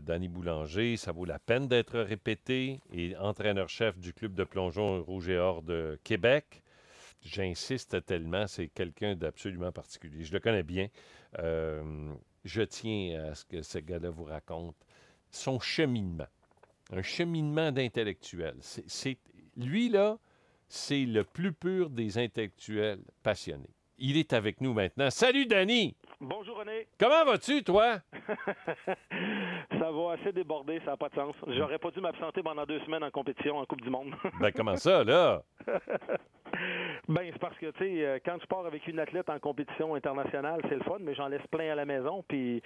Danny Boulanger. Ça vaut la peine d'être répété. Et entraîneur-chef du club de plongeon Rouge et Or de Québec. J'insiste tellement, c'est quelqu'un d'absolument particulier. Je le connais bien. Je tiens à ce que ce gars-là vous raconte son cheminement. Un cheminement d'intellectuel. Lui, là, c'est le plus pur des intellectuels passionnés. Il est avec nous maintenant. Salut, Danny! Bonjour René. Comment vas-tu, toi? Ça va assez déborder, ça n'a pas de sens. J'aurais pas dû m'absenter pendant 2 semaines en compétition en Coupe du Monde. Ben, comment ça, là? Ben, c'est parce que, tu sais, quand tu pars avec une athlète en compétition internationale, c'est le fun, mais j'en laisse plein à la maison, puis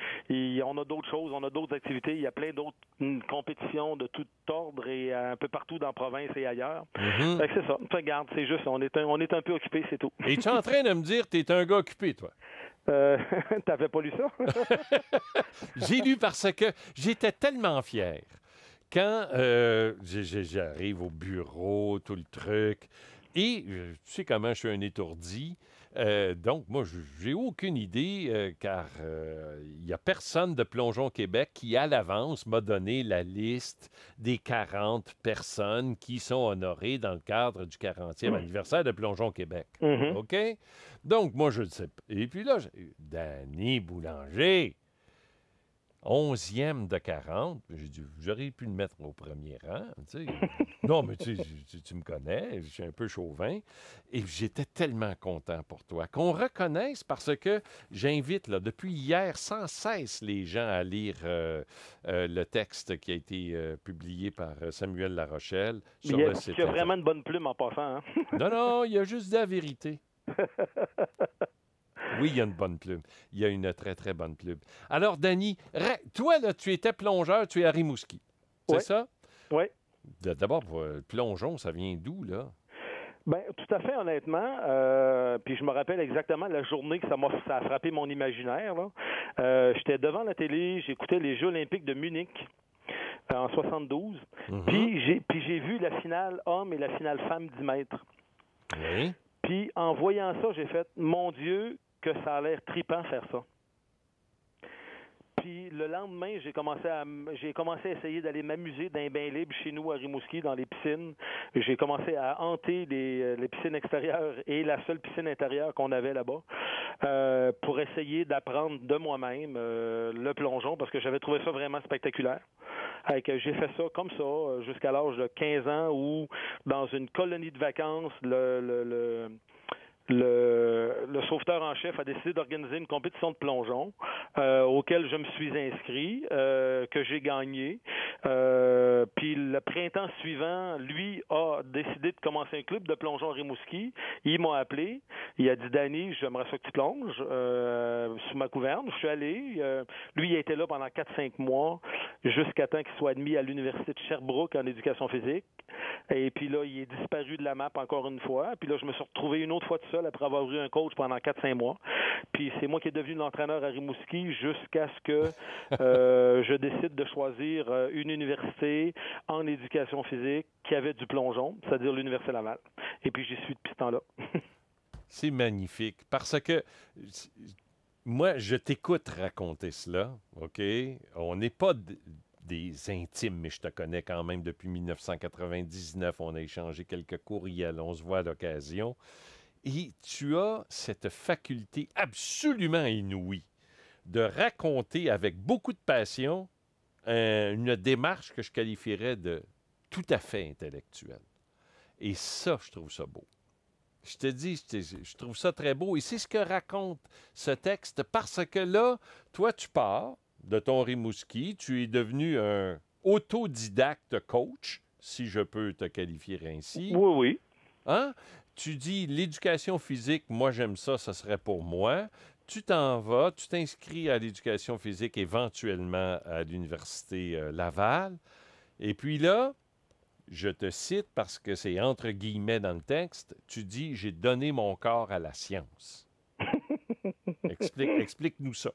on a d'autres choses, on a d'autres activités, il y a plein d'autres compétitions de tout ordre et un peu partout dans la province et ailleurs. Fait que c'est ça. Regarde, c'est juste, on est un peu occupé, c'est tout. Es-tu en train de me dire que t'es un gars occupé, toi? T'avais pas lu ça? J'ai lu parce que j'étais tellement fier. Quand j'arrive au bureau, tout le truc, et tu sais comment je suis un étourdi, donc moi, j'ai aucune idée, car il n'y a personne de Plongeon Québec qui, à l'avance, m'a donné la liste des 40 personnes qui sont honorées dans le cadre du 40e anniversaire de Plongeon Québec. OK? Donc, moi, je ne sais pas. Et puis là, Danny Boulanger, 11e de 40. J'ai dit, j'aurais pu le mettre au premier rang. Tu sais. Non, mais tu me connais, je suis un peu chauvin. Et j'étais tellement content pour toi. Qu'on reconnaisse parce que j'invite, là, depuis hier, sans cesse les gens à lire le texte qui a été publié par Samuel Larochelle sur le site. Tu as vraiment une bonne plume en passant. Hein? Non, il a juste dit la vérité. Oui, il y a une bonne plume. Il y a une très, très bonne plume. Alors, Danny, toi, là, tu étais plongeur, tu es à Rimouski. C'est ça? Oui. D'abord, plongeon, ça vient d'où, là? Ben, tout à fait, honnêtement. Puis je me rappelle exactement la journée que ça a frappé mon imaginaire. J'étais devant la télé, j'écoutais les Jeux olympiques de Munich en 72. Puis j'ai vu la finale homme et la finale femme 10 mètres. Oui. Puis en voyant ça, j'ai fait, mon Dieu, que ça a l'air tripant faire ça. Puis le lendemain, j'ai commencé à essayer d'aller m'amuser dans les bains libres chez nous à Rimouski, dans les piscines. J'ai commencé à hanter les piscines extérieures et la seule piscine intérieure qu'on avait là-bas pour essayer d'apprendre de moi-même le plongeon parce que j'avais trouvé ça vraiment spectaculaire. J'ai fait ça comme ça jusqu'à l'âge de 15 ans où, dans une colonie de vacances, le sauveteur en chef a décidé d'organiser une compétition de plongeon auquel je me suis inscrit, que j'ai gagné. Puis le printemps suivant, lui a décidé de commencer un club de plongeon à Rimouski. Il m'a appelé. Il a dit, Danny, j'aimerais ça que tu plonges sous ma gouverne. Je suis allé. Lui, il a été là pendant 4-5 mois jusqu'à temps qu'il soit admis à l'Université de Sherbrooke en éducation physique. Et puis là, il est disparu de la map encore une fois. Puis là, je me suis retrouvé une autre fois tout seul après avoir eu un coach pendant 4-5 mois. Puis c'est moi qui est devenu l'entraîneur à Rimouski jusqu'à ce que je décide de choisir une université en éducation physique qui avait du plongeon, c'est-à-dire l'Université Laval. Et puis j'y suis depuis ce temps-là. C'est magnifique parce que moi, je t'écoute raconter cela, OK? On n'est pas des intimes, mais je te connais quand même depuis 1999. On a échangé quelques courriels, on se voit à l'occasion. Et tu as cette faculté absolument inouïe de raconter avec beaucoup de passion une démarche que je qualifierais de tout à fait intellectuelle. Et ça, je trouve ça beau. Je te dis, je trouve ça très beau. Et c'est ce que raconte ce texte parce que là, toi, tu pars de ton Rimouski, tu es devenu un autodidacte coach, si je peux te qualifier ainsi. Oui, oui. Hein? Tu dis, l'éducation physique, moi j'aime ça, ça serait pour moi. Tu t'en vas, tu t'inscris à l'éducation physique éventuellement à l'Université Laval. Et puis là, je te cite parce que c'est entre guillemets dans le texte, tu dis, j'ai donné mon corps à la science. Explique-nous ça.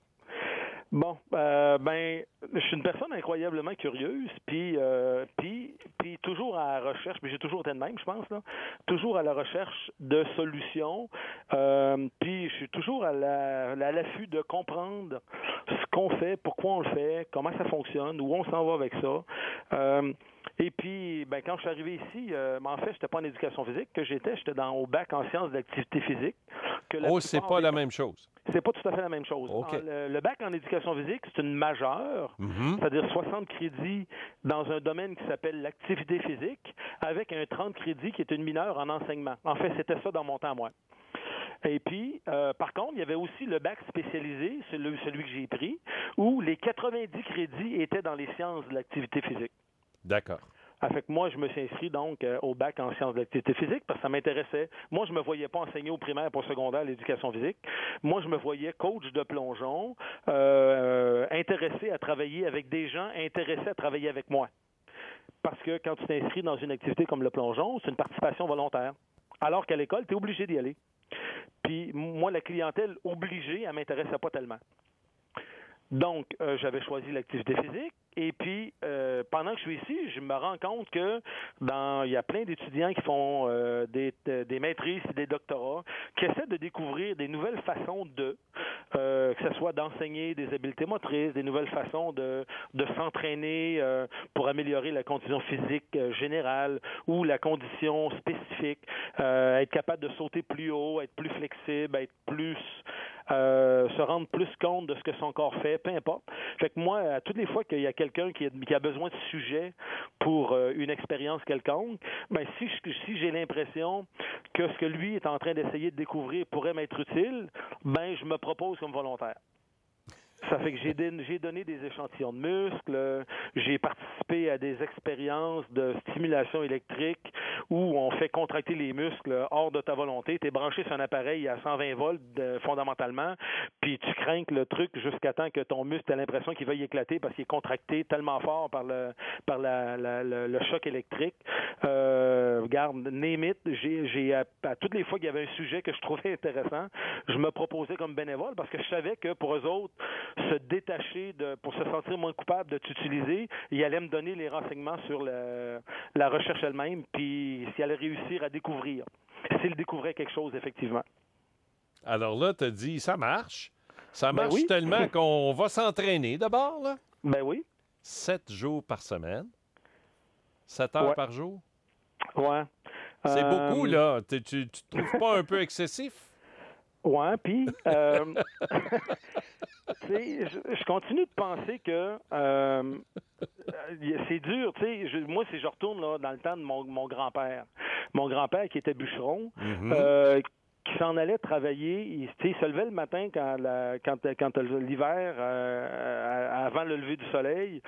Bon, je suis une personne incroyablement curieuse, puis puis toujours à la recherche, puis j'ai toujours été de même, je pense, là, toujours à la recherche de solutions, puis je suis toujours à l'affût de comprendre ce qu'on fait, pourquoi on le fait, comment ça fonctionne, où on s'en va avec ça. Et puis, ben, quand je suis arrivé ici, en fait, j'étais pas en éducation physique que j'étais au bac en sciences de l'activité physique. C'est pas la même chose. C'est pas tout à fait la même chose. Okay. Le bac en éducation physique, c'est une majeure, c'est-à-dire 60 crédits dans un domaine qui s'appelle l'activité physique, avec un 30 crédits qui est une mineure en enseignement. En fait, c'était ça dans mon temps, moi. Et puis, par contre, il y avait aussi le bac spécialisé, celui que j'ai pris, où les 90 crédits étaient dans les sciences de l'activité physique. D'accord. Fait que moi, je me suis inscrit donc au bac en sciences de l'activité physique parce que ça m'intéressait. Moi, je me voyais pas enseigner au primaire pour secondaire l'éducation physique. Moi, je me voyais coach de plongeon, intéressé à travailler avec des gens intéressés à travailler avec moi. Parce que quand tu t'inscris dans une activité comme le plongeon, c'est une participation volontaire. Alors qu'à l'école, tu es obligé d'y aller. Puis moi, la clientèle obligée, elle m'intéressait pas tellement. Donc, j'avais choisi l'activité physique. Et puis, pendant que je suis ici, je me rends compte que il y a plein d'étudiants qui font des maîtrises et des doctorats, qui essaient de découvrir des nouvelles façons que ce soit d'enseigner des habiletés motrices, des nouvelles façons de s'entraîner pour améliorer la condition physique générale ou la condition spécifique, être capable de sauter plus haut, être plus flexible, être plus se rendre plus compte de ce que son corps fait, peu importe. Fait que moi, à toutes les fois qu'il y a quelqu'un qui a besoin de sujet pour une expérience quelconque, ben si j'ai l'impression que ce que lui est en train d'essayer de découvrir pourrait m'être utile, ben je me propose comme volontaire. Ça fait que j'ai donné des échantillons de muscles, j'ai participé à des expériences de stimulation électrique où on fait contracter les muscles hors de ta volonté. Tu es branché sur un appareil à 120 volts fondamentalement, puis tu crains le truc jusqu'à temps que ton muscle ait l'impression qu'il va y éclater parce qu'il est contracté tellement fort par le choc électrique. Regarde, name it, à toutes les fois qu'il y avait un sujet que je trouvais intéressant, je me proposais comme bénévole parce que je savais que pour eux autres, se détacher pour se sentir moins coupable de t'utiliser, il allait me donner les renseignements sur la recherche elle-même, puis s'il allait réussir à découvrir, s'il découvrait quelque chose, effectivement. Alors là, tu as dit, ça marche. Ça marche oui. tellement qu'on va s'entraîner d'abord, là. Ben oui. 7 jours par semaine. 7 heures par jour. Ouais. C'est beaucoup, là. Tu te trouves pas un peu excessif? Ouais, puis je continue de penser que c'est dur, tu sais. Moi, si je retourne là, dans le temps de mon grand-père, qui était bûcheron, qui s'en allait travailler, il se levait le matin quand l'hiver, avant le lever du soleil,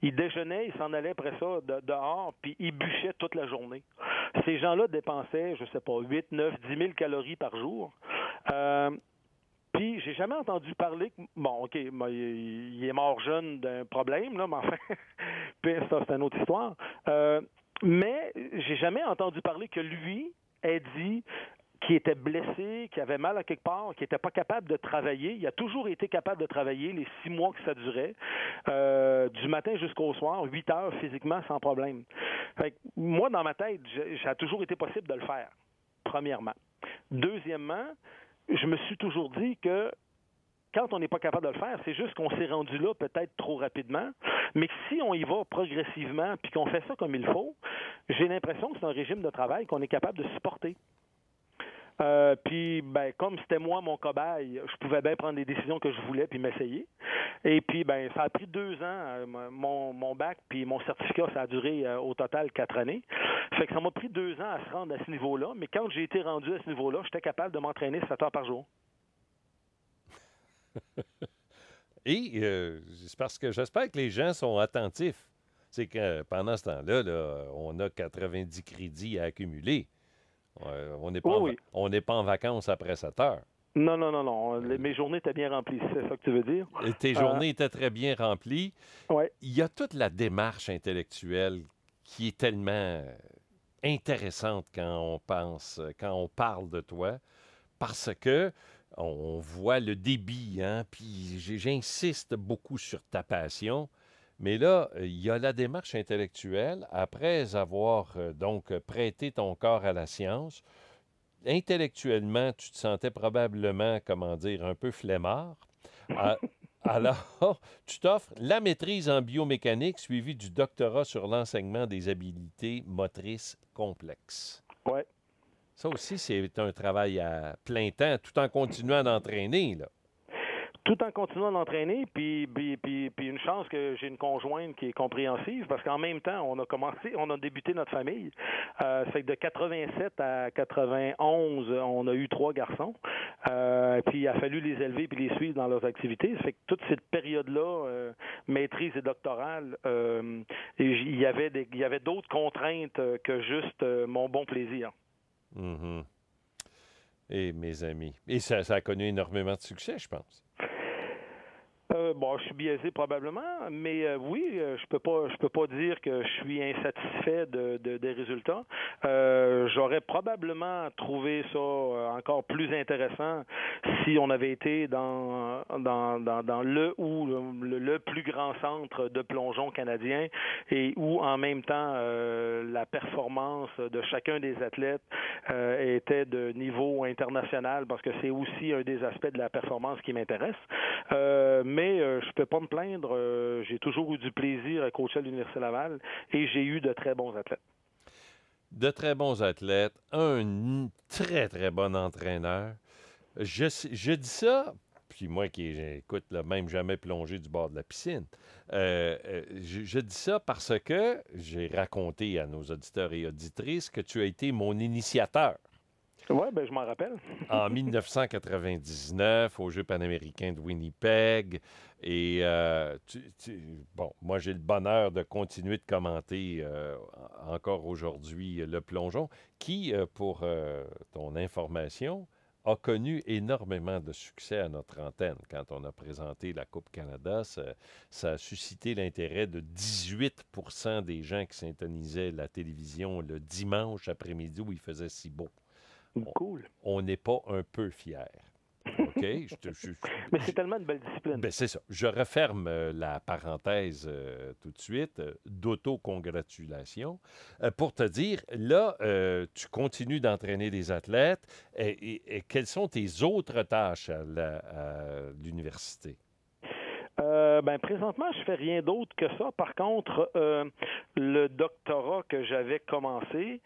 il déjeunait, il s'en allait après ça dehors, puis il bûchait toute la journée. Ces gens-là dépensaient, je sais pas, 8, 9, 10 000 calories par jour. Puis, j'ai jamais entendu parler bon, OK, il est mort jeune d'un problème, là, mais enfin, puis ça, c'est une autre histoire. Mais j'ai jamais entendu parler que lui ait dit qu'il était blessé, qu'il avait mal à quelque part, qu'il n'était pas capable de travailler. Il a toujours été capable de travailler les 6 mois que ça durait, du matin jusqu'au soir, 8 heures physiquement, sans problème. Fait que moi, dans ma tête, ça a toujours été possible de le faire, premièrement. Deuxièmement, je me suis toujours dit que quand on n'est pas capable de le faire, c'est juste qu'on s'est rendu là peut-être trop rapidement, mais que si on y va progressivement puis qu'on fait ça comme il faut, j'ai l'impression que c'est un régime de travail qu'on est capable de supporter. Puis, ben, comme c'était moi mon cobaye, je pouvais bien prendre les décisions que je voulais puis m'essayer. Et puis, ben, ça a pris 2 ans, mon bac puis mon certificat, ça a duré au total 4 années. Fait que ça m'a pris 2 ans à se rendre à ce niveau-là, mais quand j'ai été rendu à ce niveau-là, j'étais capable de m'entraîner 7 heures par jour. Et c'est parce que j'espère que les gens sont attentifs. C'est que pendant ce temps-là, là, on a 90 crédits à accumuler. On n'est pas en vacances après 7 heures. Non. Mes journées étaient bien remplies, c'est ça que tu veux dire? Et tes journées étaient très bien remplies. Ouais. Il y a toute la démarche intellectuelle qui est tellement intéressante quand on parle de toi, parce que on voit le débit, hein, puis j'insiste beaucoup sur ta passion, Mais là, il y a la démarche intellectuelle. Après avoir donc prêté ton corps à la science, intellectuellement, tu te sentais probablement, comment dire, un peu flemmard. Ah, alors, tu t'offres la maîtrise en biomécanique suivie du doctorat sur l'enseignement des habiletés motrices complexes. Ouais. Ça aussi, c'est un travail à plein temps, tout en continuant d'entraîner, là. Tout en continuant d'entraîner, puis une chance que j'ai une conjointe qui est compréhensive, parce qu'en même temps, on a débuté notre famille. Ça fait que de 87 à 91, on a eu 3 garçons. Puis il a fallu les élever puis les suivre dans leurs activités. Ça fait que toute cette période-là, maîtrise et doctorale, il y avait d'autres contraintes que juste mon bon plaisir. Mhm. Et mes amis. Et ça a connu énormément de succès, je pense. Bon, je suis biaisé probablement, mais oui, je peux pas dire que je suis insatisfait des résultats. J'aurais probablement trouvé ça encore plus intéressant si on avait été dans le plus grand centre de plongeon canadien et où en même temps la performance de chacun des athlètes était de niveau international, parce que c'est aussi un des aspects de la performance qui m'intéresse. Mais je peux pas me plaindre. J'ai toujours eu du plaisir à coacher à l'Université Laval et j'ai eu de très bons athlètes. De très bons athlètes, un très, très bon entraîneur. Je dis ça, puis moi qui, écoute, là, même jamais plongé du bord de la piscine, je dis ça parce que j'ai raconté à nos auditeurs et auditrices que tu as été mon initiateur. Oui, ben je m'en rappelle. En 1999, aux Jeux panaméricains de Winnipeg. Et bon, moi, j'ai le bonheur de continuer de commenter encore aujourd'hui le plongeon, qui, pour ton information, a connu énormément de succès à notre antenne. Quand on a présenté la Coupe Canada, ça a suscité l'intérêt de 18 des gens qui syntonisaient la télévision le dimanche après-midi où il faisait si beau. Cool. On n'est pas un peu fiers. OK? Mais c'est tellement une belle discipline. Ben, c'est ça. Je referme la parenthèse tout de suite, d'autocongratulation, pour te dire, là, tu continues d'entraîner des athlètes. Et quelles sont tes autres tâches à l'université? Ben présentement, je fais rien d'autre que ça. Par contre, le doctorat que j'avais commencé,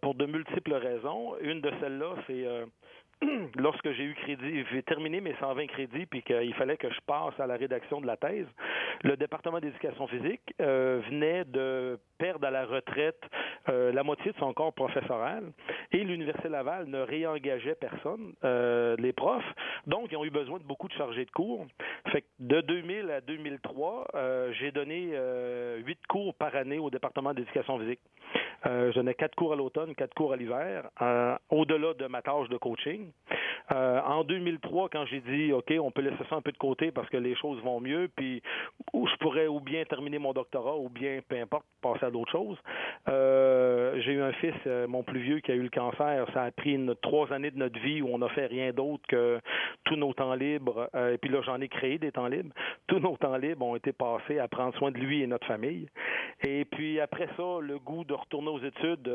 pour de multiples raisons, une de celles-là, c'est lorsque j'ai terminé mes 120 crédits, puis qu'il fallait que je passe à la rédaction de la thèse, le département d'éducation physique venait de perdre à la retraite la moitié de son corps professoral, et l'Université Laval ne réengageait personne, les profs, donc ils ont eu besoin de beaucoup de chargés de cours. Fait que de 2000 à 2003, j'ai donné 8 cours par année au département d'éducation physique. Je donnais 4 cours à l'automne, 4 cours à l'hiver, au-delà de ma tâche de coaching. En 2003, quand j'ai dit, OK, on peut laisser ça un peu de côté parce que les choses vont mieux, puis je pourrais ou bien terminer mon doctorat ou bien, peu importe, passer à d'autres choses. J'ai eu un fils, mon plus vieux, qui a eu le cancer. Ça a pris 3 années de notre vie où on n'a fait rien d'autre que tous nos temps libres. Et puis là, j'en ai créé des temps libres. Tous nos temps libres ont été passés à prendre soin de lui et notre famille. Et puis après ça, le goût de retourner aux études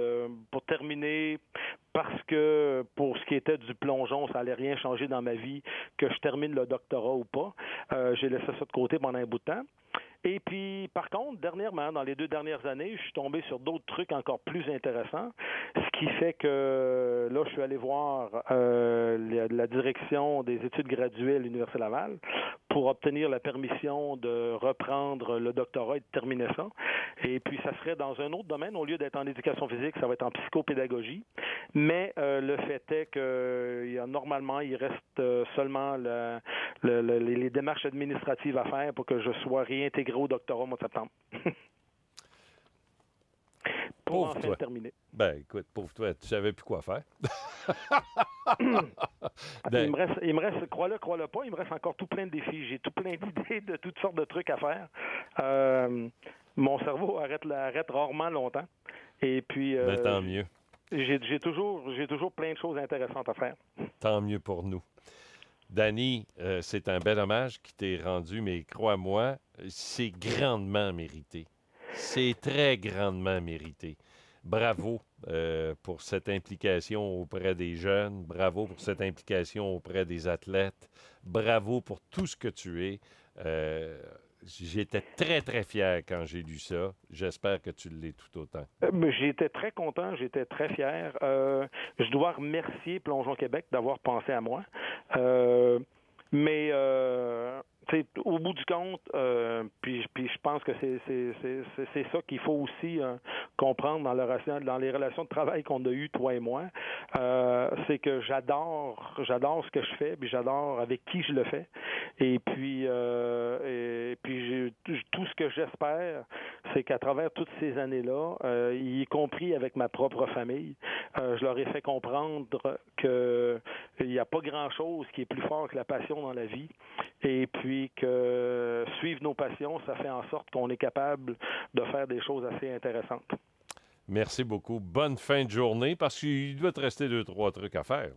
pour terminer, parce que pour ce qui était du plongeon, ça allait rien changer dans ma vie, que je termine le doctorat ou pas. J'ai laissé ça de côté pendant un bout de temps. Et puis, par contre, dernièrement, dans les 2 dernières années, je suis tombé sur d'autres trucs encore plus intéressants, ce qui fait que là, je suis allé voir la direction des études graduées à l'Université Laval pour obtenir la permission de reprendre le doctorat et de terminer ça. Et puis, ça serait dans un autre domaine. Au lieu d'être en éducation physique, ça va être en psychopédagogie. Mais le fait est que normalement, il reste seulement les démarches administratives à faire pour que je sois réintégré au doctorat au mois de septembre. Pour Pauvre enfin toi. terminer. Ben, écoute, pauvre toi, tu savais plus quoi faire. Il me reste, crois-le pas, il me reste encore tout plein de défis. J'ai tout plein d'idées de toutes sortes de trucs à faire. Mon cerveau arrête rarement longtemps. Et puis, Ben, tant mieux. J'ai toujours plein de choses intéressantes à faire. Tant mieux pour nous. Danny, c'est un bel hommage qui t'est rendu, mais crois-moi, c'est grandement mérité. C'est très grandement mérité. Bravo pour cette implication auprès des jeunes. Bravo pour cette implication auprès des athlètes. Bravo pour tout ce que tu es. J'étais très, très fier quand j'ai lu ça. J'espère que tu l'es tout autant. J'étais très content, j'étais très fier. Je dois remercier Plongeon Québec d'avoir pensé à moi. Mais au bout du compte, puis je pense que c'est ça qu'il faut aussi comprendre dans les relations de travail qu'on a eues, toi et moi. C'est que j'adore ce que je fais, puis j'adore avec qui je le fais. Et puis tout ce que j'espère, c'est qu'à travers toutes ces années-là, y compris avec ma propre famille, je leur ai fait comprendre que il n'y a pas grand-chose qui est plus fort que la passion dans la vie. Et puis que suivre nos passions, ça fait en sorte qu'on est capable de faire des choses assez intéressantes. Merci beaucoup. Bonne fin de journée, parce qu'il doit te rester 2-3 trucs à faire.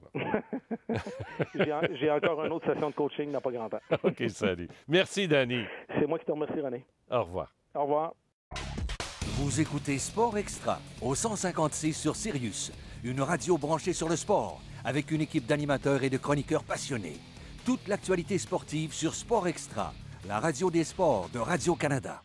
J'ai encore une autre session de coaching dans pas grand temps. OK, salut. Merci, Danny. C'est moi qui te remercie, René. Au revoir. Au revoir. Vous écoutez Sport Extra au 156 sur Sirius, une radio branchée sur le sport, avec une équipe d'animateurs et de chroniqueurs passionnés. Toute l'actualité sportive sur Sport Extra, la radio des sports de Radio-Canada.